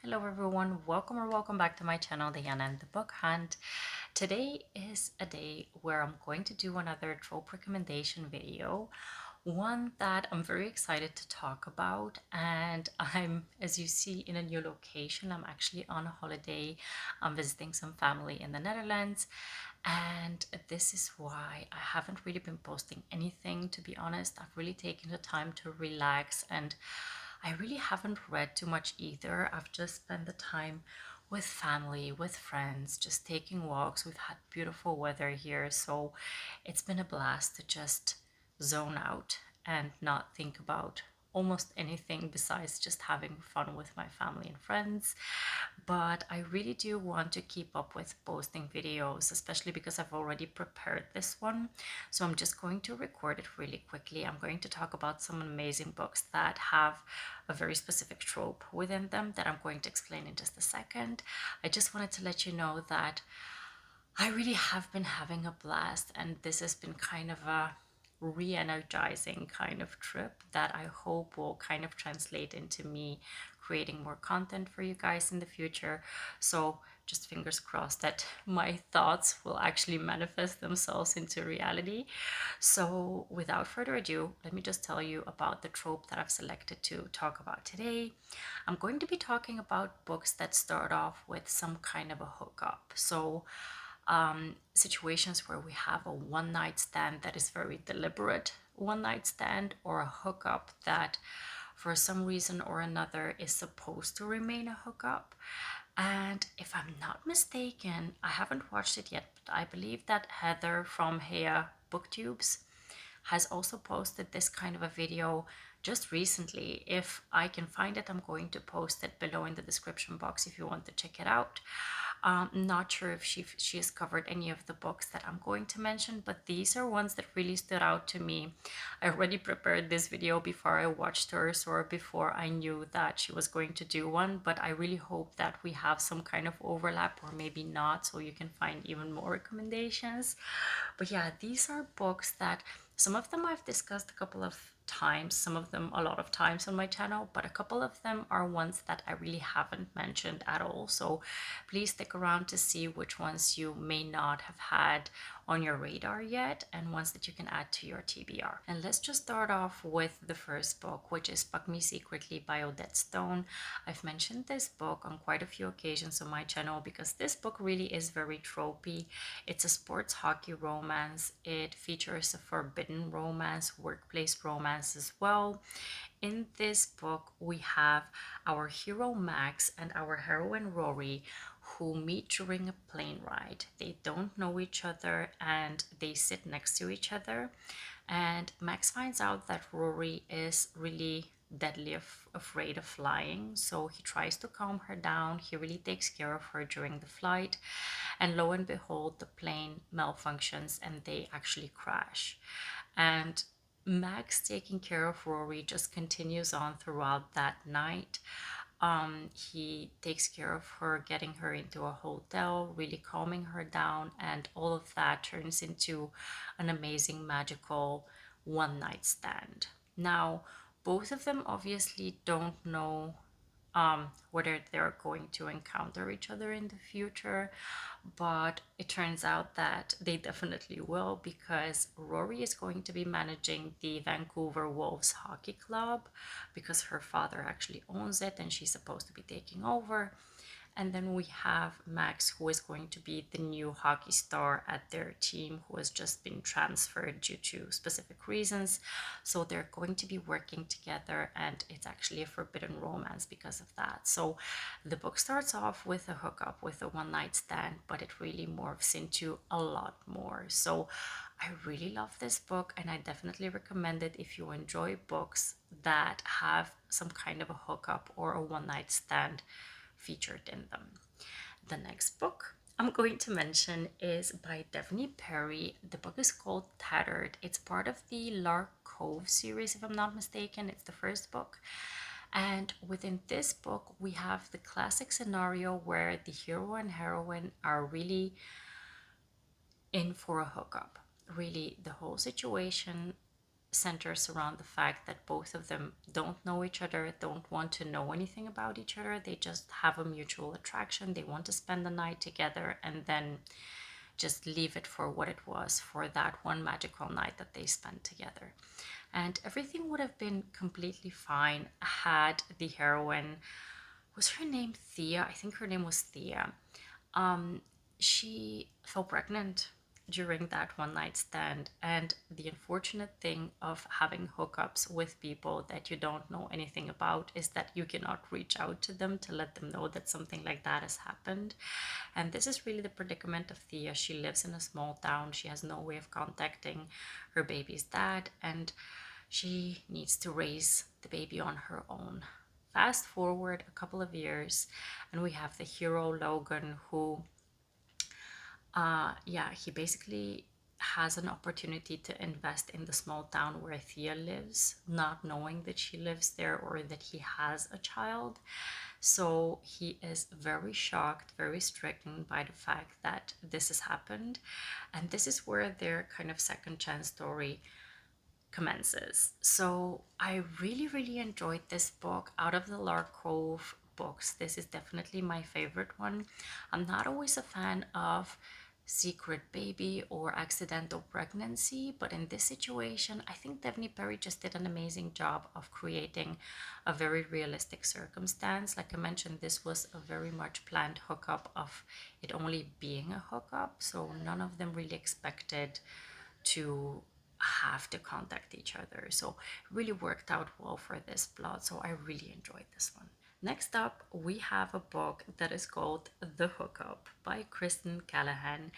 Hello everyone, welcome back to my channel, Diana and the Book Hunt. Today is a day where I'm going to do another trope recommendation video, one that I'm very excited to talk about. And I'm, as you see, in a new location. I'm actually on a holiday. I'm visiting some family in the Netherlands, and this is why I haven't really been posting anything, to be honest. I've really taken the time to relax, and I really haven't read too much either. I've just spent the time with family, with friends, just taking walks. We've had beautiful weather here, so it's been a blast to just zone out and not think about almost anything besides just having fun with my family and friends. But I really do want to keep up with posting videos, especially because I've already prepared this one. So I'm just going to record it really quickly. I'm going to talk about some amazing books that have a very specific trope within them that I'm going to explain in just a second. I just wanted to let you know that I really have been having a blast, and this has been kind of a re-energizing kind of trip that I hope will kind of translate into me creating more content for you guys in the future. So just fingers crossed that my thoughts will actually manifest themselves into reality. So without further ado, let me just tell you about the trope that I've selected to talk about today. I'm going to be talking about books that start off with some kind of a hookup. So situations where we have a one night stand that is very deliberate one night stand, or a hookup that for some reason or another is supposed to remain a hookup. And if I'm not mistaken, I haven't watched it yet, but I believe that Heather from Hayle Booktubes has also posted this kind of a video just recently. If I can find it, I'm going to post it below in the description box if you want to check it out. Not sure if she has covered any of the books that I'm going to mention, but these are ones that really stood out to me. I already prepared this video before I watched hers, or before I knew that she was going to do one, but I really hope that we have some kind of overlap, or maybe not, so you can find even more recommendations. But yeah, these are books that some of them I've discussed a couple of times, some of them a lot of times on my channel, but a couple of them are ones that I really haven't mentioned at all. So please stick around to see which ones you may not have had on your radar yet, and ones that you can add to your TBR. And let's just start off with the first book, which is Fuck Me Secretly by Odette Stone. I've mentioned this book on quite a few occasions on my channel because this book really is very tropey. It's a sports hockey romance. It features a forbidden romance, workplace romance as well. In this book, we have our hero Max and our heroine Rory, who meet during a plane ride. They don't know each other and they sit next to each other. And Max finds out that Rory is really deadly afraid of flying, so he tries to calm her down. He really takes care of her during the flight, and lo and behold, the plane malfunctions and they actually crash. And Max taking care of Rory just continues on throughout that night. He takes care of her, getting her into a hotel, really calming her down, and all of that turns into an amazing, magical one night stand. Now, both of them obviously don't know whether they're going to encounter each other in the future, but it turns out that they definitely will, because Rory is going to be managing the Vancouver Wolves Hockey Club because her father actually owns it and she's supposed to be taking over. And then we have Max, who is going to be the new hockey star at their team, who has just been transferred due to specific reasons. So they're going to be working together, and it's actually a forbidden romance because of that. So the book starts off with a hookup, with a one night stand, but it really morphs into a lot more. So I really love this book, and I definitely recommend it if you enjoy books that have some kind of a hookup or a one night stand featured in them. The next book I'm going to mention is by Devney Perry. The book is called Tattered. It's part of the Lark Cove series, if I'm not mistaken. It's the first book. And within this book, we have the classic scenario where the hero and heroine are really in for a hookup. Really, the whole situation centers around the fact that both of them don't know each other, don't want to know anything about each other. They just have a mutual attraction. They want to spend the night together and then just leave it for what it was, for that one magical night that they spent together. And everything would have been completely fine had the heroine, was her name Thea? I think her name was Thea. Um, she fell pregnant during that one night stand. And the unfortunate thing of having hookups with people that you don't know anything about is that you cannot reach out to them to let them know that something like that has happened. And this is really the predicament of Thea. She lives in a small town, she has no way of contacting her baby's dad, and she needs to raise the baby on her own. Fast forward a couple of years, and we have the hero Logan, who yeah, he basically has an opportunity to invest in the small town where Thea lives, not knowing that she lives there or that he has a child. So he is very shocked, very stricken by the fact that this has happened. And this is where their kind of second chance story commences. So I really, really enjoyed this book. Out of the Lark Cove books, this is definitely my favorite one. I'm not always a fan of secret baby or accidental pregnancy, but in this situation, I think Devney Perry just did an amazing job of creating a very realistic circumstance. Like I mentioned, this was a very much planned hookup of it only being a hookup, so none of them really expected to have to contact each other. So it really worked out well for this plot. So I really enjoyed this one. Next up, we have a book that is called The Hookup by Kristen Callihan.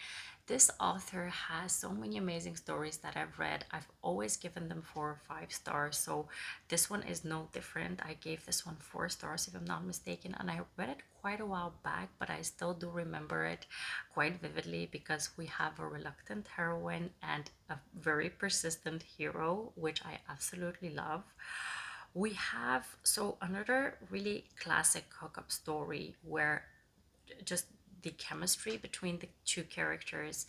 This author has so many amazing stories that I've read. I've always given them 4 or 5 stars, so this one is no different. I gave this one 4 stars if I'm not mistaken, and I read it quite a while back, but I still do remember it quite vividly because we have a reluctant heroine and a very persistent hero, which I absolutely love. We have so another really classic hookup story where just the chemistry between the two characters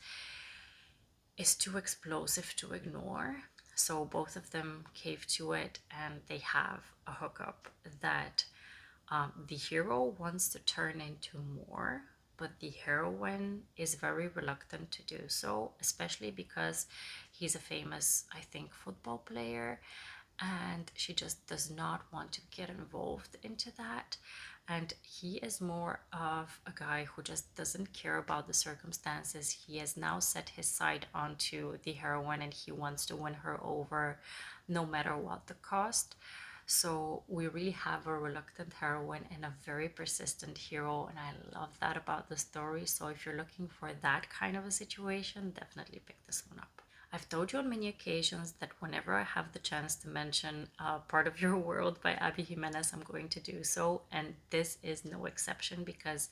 is too explosive to ignore. So both of them cave to it and they have a hookup that the hero wants to turn into more, but the heroine is very reluctant to do so, especially because he's a famous, I think, football player, and she just does not want to get involved into that. And he is more of a guy who just doesn't care about the circumstances. He has now set his sight onto the heroine and he wants to win her over no matter what the cost. So we really have a reluctant heroine and a very persistent hero, and I love that about the story. So if you're looking for that kind of a situation, definitely pick this one up. I've told you on many occasions that whenever I have the chance to mention Part of Your World by Abby Jimenez, I'm going to do so, and this is no exception because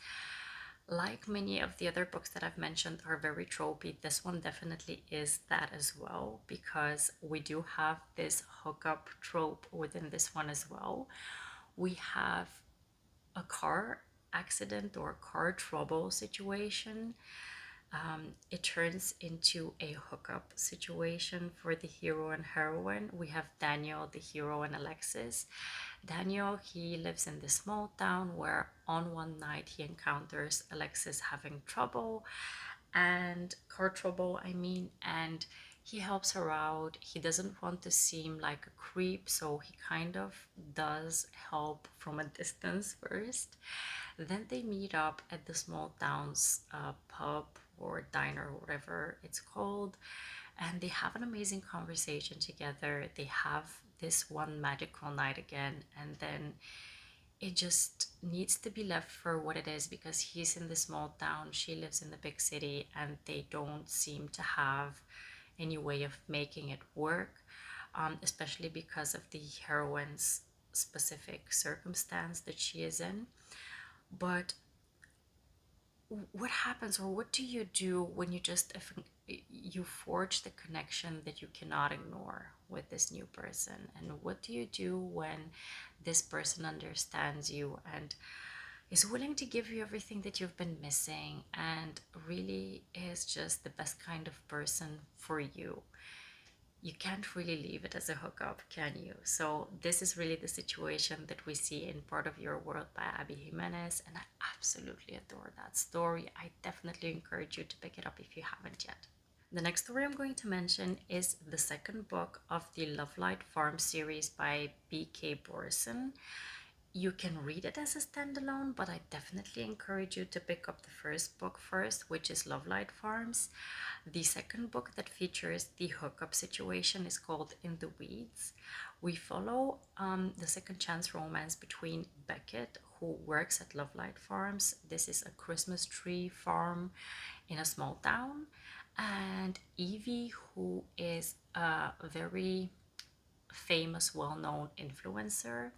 like many of the other books that I've mentioned are very tropey, this one definitely is that as well, because we do have this hookup trope within this one as well. We have a car accident or car trouble situation. It turns into a hookup situation for the hero and heroine. We have Daniel, the hero, and Alexis. Daniel, he lives in this small town where on one night he encounters Alexis having trouble and car trouble, I mean, and he helps her out. He doesn't want to seem like a creep, so he kind of does help from a distance first. Then they meet up at the small town's pub or diner, or whatever it's called, and they have an amazing conversation together. They have this one magical night again, and then it just needs to be left for what it is because he's in the small town, she lives in the big city, and they don't seem to have any way of making it work, especially because of the heroine's specific circumstance that she is in. But what happens, or what do you do when you just if you forge the connection that you cannot ignore with this new person, and what do you do when this person understands you and is willing to give you everything that you've been missing and really is just the best kind of person for you? you can't really leave it as a hookup, can you? So this is really the situation that we see in Part of Your World by Abby Jimenez, and I absolutely adore that story. I definitely encourage you to pick it up if you haven't yet. The next story I'm going to mention is the second book of the Lovelight Farm series by B.K. Borison. You can read it as a standalone, but I definitely encourage you to pick up the first book first, which is Lovelight Farms. The second book that features the hookup situation is called In the Weeds. We follow the second chance romance between Beckett, who works at Lovelight Farms. This is a Christmas tree farm in a small town, and Evie, who is a very famous, well-known influencer.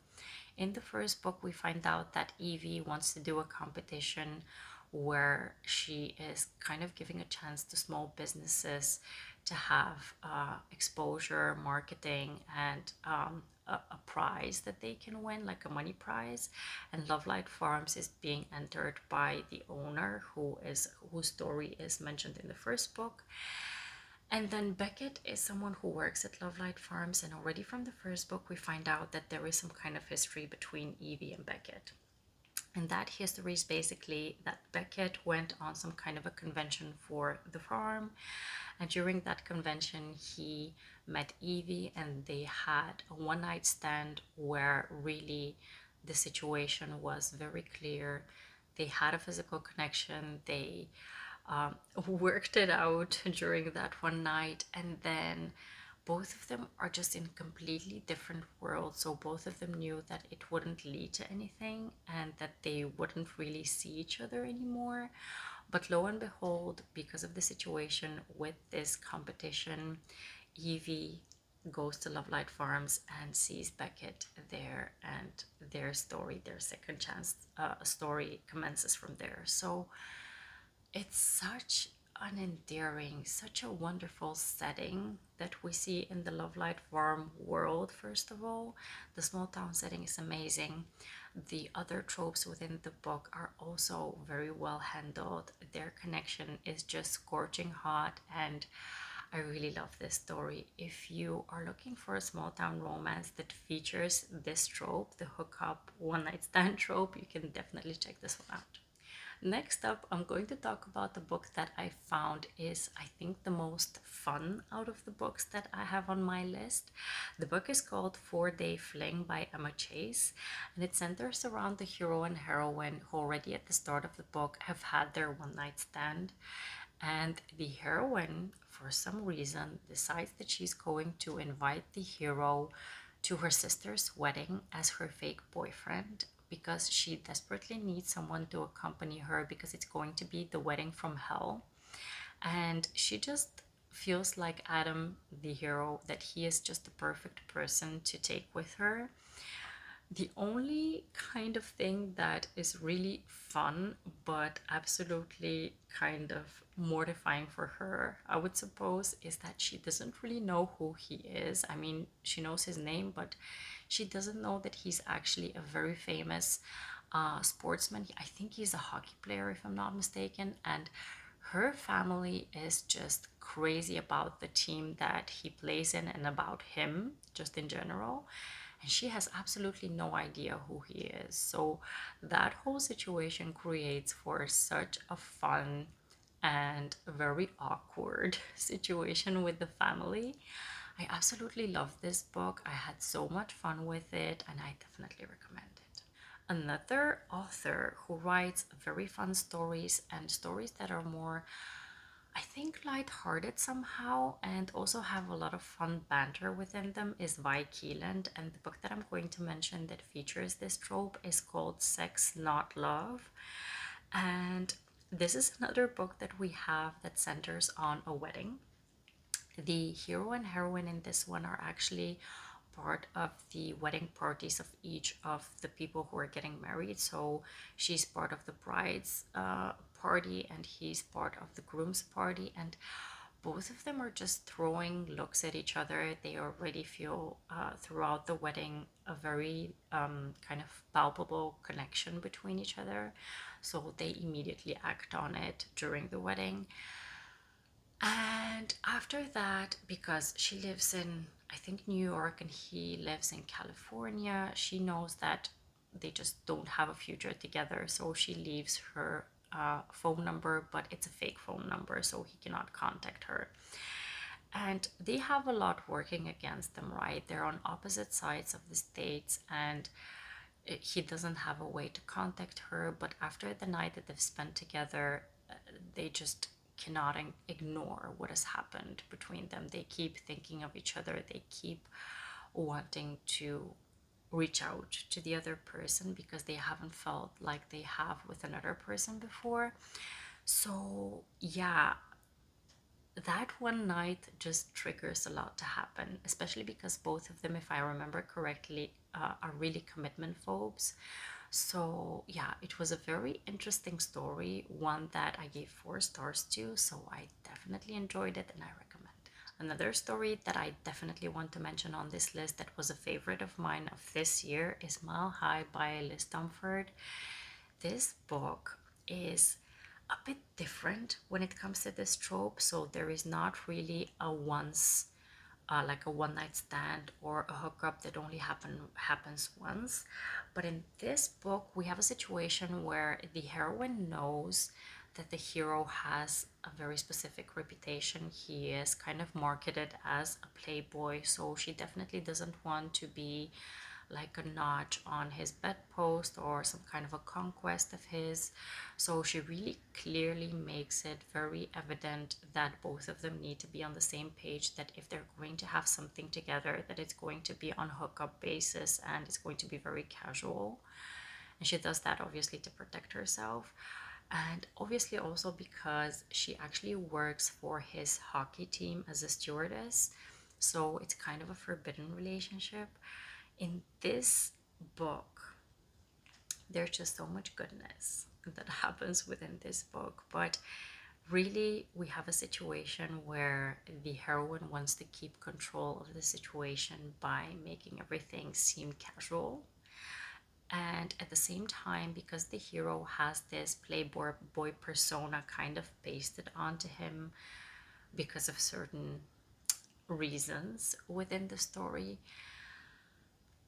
In the first book, we find out that Evie wants to do a competition where she is kind of giving a chance to small businesses to have exposure, marketing, and a prize that they can win, like a money prize. And Lovelight Farms is being entered by the owner, whose story is mentioned in the first book. And then Beckett is someone who works at Lovelight Farms, and already from the first book, we find out that there is some kind of history between Evie and Beckett. And that history is basically that Beckett went on some kind of a convention for the farm. And during that convention, he met Evie, and they had a one night stand where really the situation was very clear. They had a physical connection. They worked it out during that one night, and then both of them are just in completely different worlds. So both of them knew that it wouldn't lead to anything and that they wouldn't really see each other anymore. But lo and behold, because of the situation with this competition, Evie goes to Lovelight Farms and sees Beckett there, and their story, their second chance story, commences from there. So it's such an endearing, such a wonderful setting that we see in the Lovelight Farm world. First of all, the small town setting is amazing. The other tropes within the book are also very well handled. Their connection is just scorching hot, and I really love this story. If you are looking for a small town romance that features this trope, the hookup one night stand trope, you can definitely check this one out. Next up, I'm going to talk about the book that I found is, I think, the most fun out of the books that I have on my list. The book is called 4-Day Fling by Emma Chase, and it centers around the hero and heroine who already at the start of the book have had their one night stand. And the heroine, for some reason, decides that she's going to invite the hero to her sister's wedding as her fake boyfriend, because she desperately needs someone to accompany her because it's going to be the wedding from hell. And she just feels like Adam, the hero, that he is just the perfect person to take with her. The only kind of thing that is really fun, but absolutely kind of mortifying for her, I would suppose, is that she doesn't really know who he is. I mean, she knows his name, but she doesn't know that he's actually a very famous sportsman. I think he's a hockey player, if I'm not mistaken. And her family is just crazy about the team that he plays in and about him, just in general, and she has absolutely no idea who he is. So that whole situation creates for such a fun and very awkward situation with the family. I absolutely love this book. I had so much fun with it, and I definitely recommend it. Another author who writes very fun stories and stories that are more, I think, lighthearted somehow and also have a lot of fun banter within them is Vi Keeland. And the book that I'm going to mention that features this trope is called Sex Not Love. And this is another book that we have that centers on a wedding. The hero and heroine in this one are actually part of the wedding parties of each of the people who are getting married. So she's part of the bride's party, and he's part of the groom's party. And both of them are just throwing looks at each other. They already feel throughout the wedding a very kind of palpable connection between each other. So they immediately act on it during the wedding. And after that, because she lives in, I think, New York and he lives in California, she knows that they just don't have a future together. So she leaves her phone number, but it's a fake phone number, so he cannot contact her. And they have a lot working against them, right? They're on opposite sides of the states, and he doesn't have a way to contact her. But after the night that they've spent together, they just cannot ignore what has happened between them. They keep thinking of each other, they keep wanting to reach out to the other person because they haven't felt like they have with another person before. So, yeah, that one night just triggers a lot to happen, especially because both of them, if I remember correctly, are really commitment phobes. So, yeah, it was a very interesting story, one that I gave 4 stars to, so I definitely enjoyed it and I recommend. Another story that I definitely want to mention on this list that was a favorite of mine of this year is Mile High by Liz Tomforde. This book is a bit different when it comes to this trope. So there is not really a once, like a one night stand or a hookup that only happens once. But in this book, we have a situation where the heroine knows that the hero has a very specific reputation. He is kind of marketed as a playboy, so she definitely doesn't want to be like a notch on his bedpost or some kind of a conquest of his. So she really clearly makes it very evident that both of them need to be on the same page, that if they're going to have something together, that it's going to be on hookup basis and it's going to be very casual. And she does that obviously to protect herself. And obviously also because she actually works for his hockey team as a stewardess. So it's kind of a forbidden relationship. In this book, there's just so much goodness that happens within this book. But really, we have a situation where the heroine wants to keep control of the situation by making everything seem casual. And at the same time, because the hero has this playboy boy persona kind of pasted onto him because of certain reasons within the story,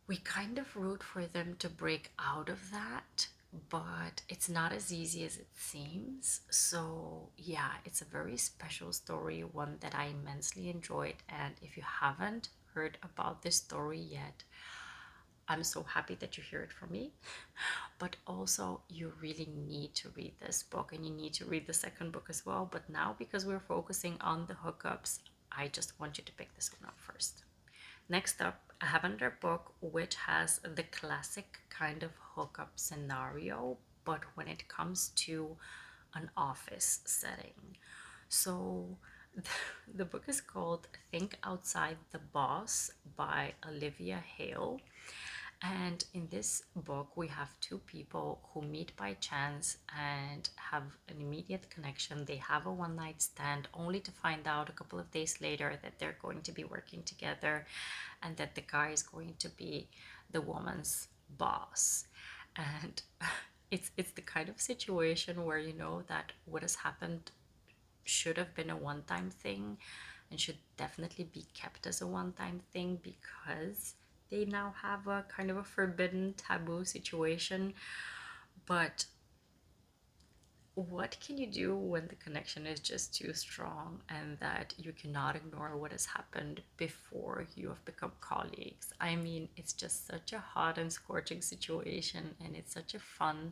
we kind of root for them to break out of that, but it's not as easy as it seems. So, yeah, it's a very special story, one that I immensely enjoyed. And if you haven't heard about this story yet, I'm so happy that you hear it from me. But also, you really need to read this book and you need to read the second book as well. But now, because we're focusing on the hookups, I just want you to pick this one up first. Next up, I have another book which has the classic kind of hookup scenario, but when it comes to an office setting. So the book is called Think Outside the Boss by Olivia Hayle. And in this book, we have two people who meet by chance and have an immediate connection. They have a one night stand only to find out a couple of days later that they're going to be working together and that the guy is going to be the woman's boss. And it's the kind of situation where you know that what has happened should have been a one-time thing and should definitely be kept as a one-time thing because they now have a kind of a forbidden taboo situation. But what can you do when the connection is just too strong and that you cannot ignore what has happened before you have become colleagues? I mean, it's just such a hot and scorching situation, and it's such a fun.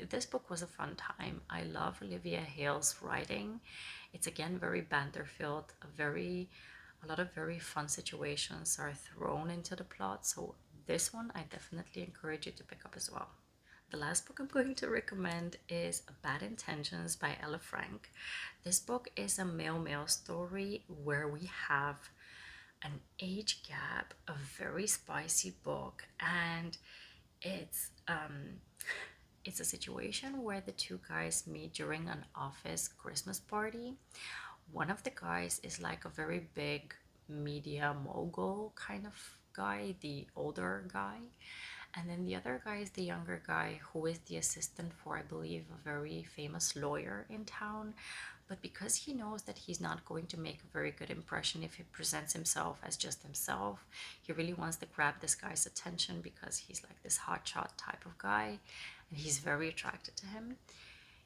This book was a fun time. I love Olivia Hale's writing. It's again very banter filled, a lot of very fun situations are thrown into the plot. So this one I definitely encourage you to pick up as well. The last book I'm going to recommend is Bad Intentions by Ella Frank. This book is a male-male story where we have an age gap, a very spicy book, and it's it's a situation where the two guys meet during an office Christmas party. One of the guys is like a very big media mogul kind of guy, the older guy, And then the other guy is the younger guy who is the assistant for, I believe, a very famous lawyer in town. But because he knows that he's not going to make a very good impression if he presents himself as just himself, he really wants to grab this guy's attention because he's like this hotshot type of guy and he's very attracted to him.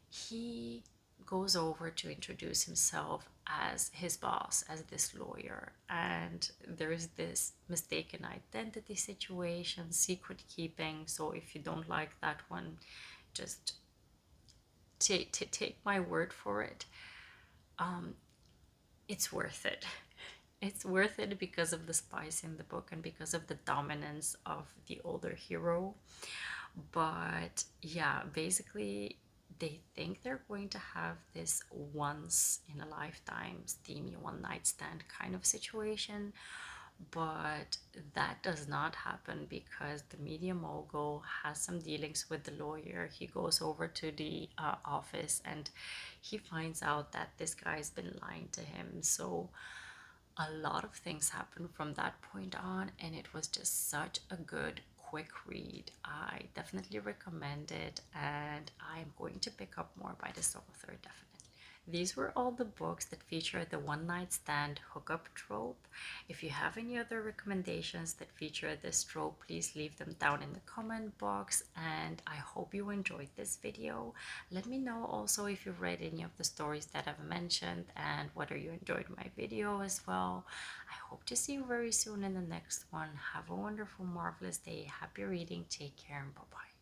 He goes over to introduce himself as his boss, as this lawyer, and there's this mistaken identity situation, secret keeping. So if you don't like that one, just take my word for it. It's worth it. It's worth it because of the spice in the book and because of the dominance of the older hero. But yeah, basically, they think they're going to have this once in a lifetime steamy one night stand kind of situation, but that does not happen because the media mogul has some dealings with the lawyer. He goes over to the office and he finds out that this guy's been lying to him. So a lot of things happened from that point on, and it was just such a good quick read. I definitely recommend it, and I'm going to pick up more by this author, definitely. These were all the books that feature the one night stand hookup trope. If you have any other recommendations that feature this trope, please leave them down in the comment box, and I hope you enjoyed this video. Let me know also if you've read any of the stories that I've mentioned and whether you enjoyed my video as well. I hope to see you very soon in the next one. Have a wonderful, marvelous day. Happy reading. Take care and bye-bye.